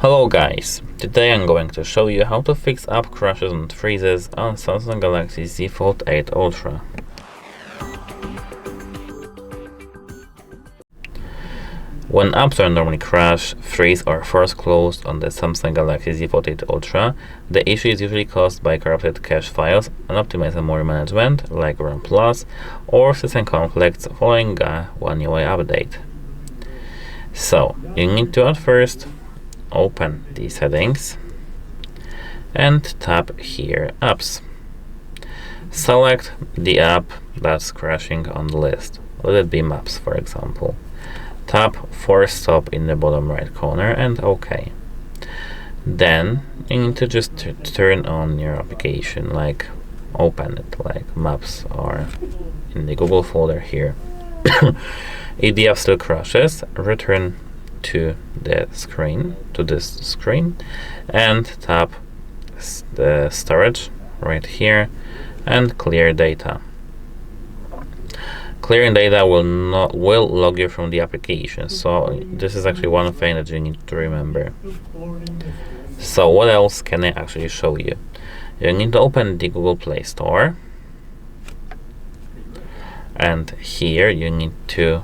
Hello guys, today I'm going to show you how to fix app crashes and freezes on Samsung Galaxy Z Fold 8 Ultra. When apps are normally crash, freeze or force closed on the Samsung Galaxy Z Fold 8 Ultra, the issue is usually caused by corrupted cache files, unoptimized memory management like ROM Plus, or system conflicts following a One UI update. So, you need to at first open the settings and tap here apps. Select the app that's crashing on the list. Let it be Maps, for example. Tap Force Stop in the bottom right corner and OK. Then you need to just turn on your application, like open it like Maps or in the Google folder here. If the app still crashes, return to this screen and tap the storage right here and clear data. Clearing data will log you from the application, so this is actually one thing that you need to remember. So what else can I actually show you? You need to open the Google Play Store, and here you need to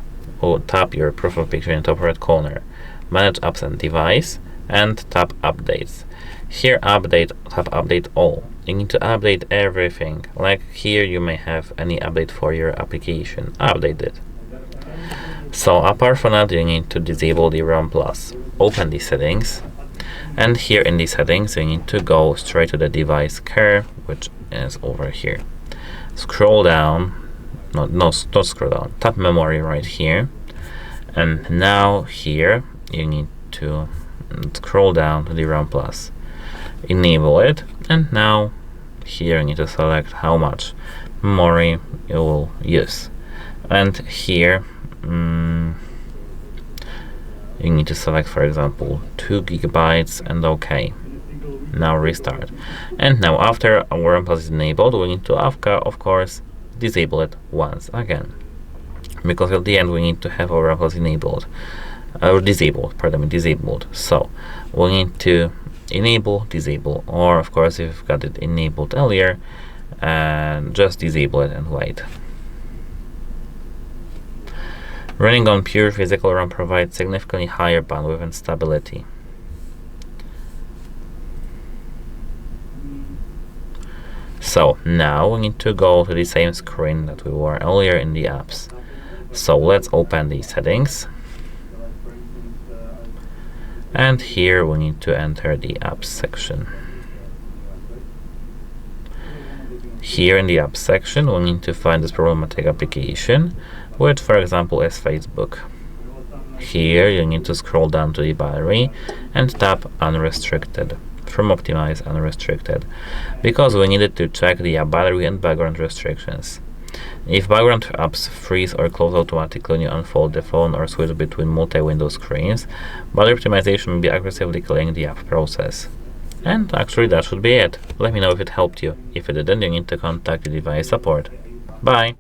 tap your profile picture in the top right corner, manage apps and device, and tap updates. Here tap update all. You need to update everything. Like here you may have any update for your application. Update it. So apart from that, you need to disable the ROM Plus. Open the settings, and here in the settings you need to go straight to the device care, which is over here. Scroll down. Don't scroll down. Tap memory right here, and now here you need to scroll down to the ROM Plus. Enable it, and now here you need to select how much memory you will use, and here you need to select, for example, 2 GB and OK. Now restart, and now after our ROM Plus is enabled, we need to of course disable it once again, because at the end we need to have our ROM Plus enabled or disabled. So we need to enable, disable, or of course if you've got it enabled earlier, and just disable it and wait. Running on pure physical RAM provides significantly higher bandwidth and stability. So now we need to go to the same screen that we were earlier in the apps. So let's open the settings, and here we need to enter the apps section. Here in the apps section we need to find this problematic application, which for example is Facebook. Here you need to scroll down to the battery and tap Unrestricted from Optimize Unrestricted, because we needed to check the battery and background restrictions. If background apps freeze or close automatically when you unfold the phone or switch between multi-window screens, battery optimization may be aggressively killing the app process. And actually that should be it. Let me know if it helped you. If it didn't, you need to contact the device support. Bye!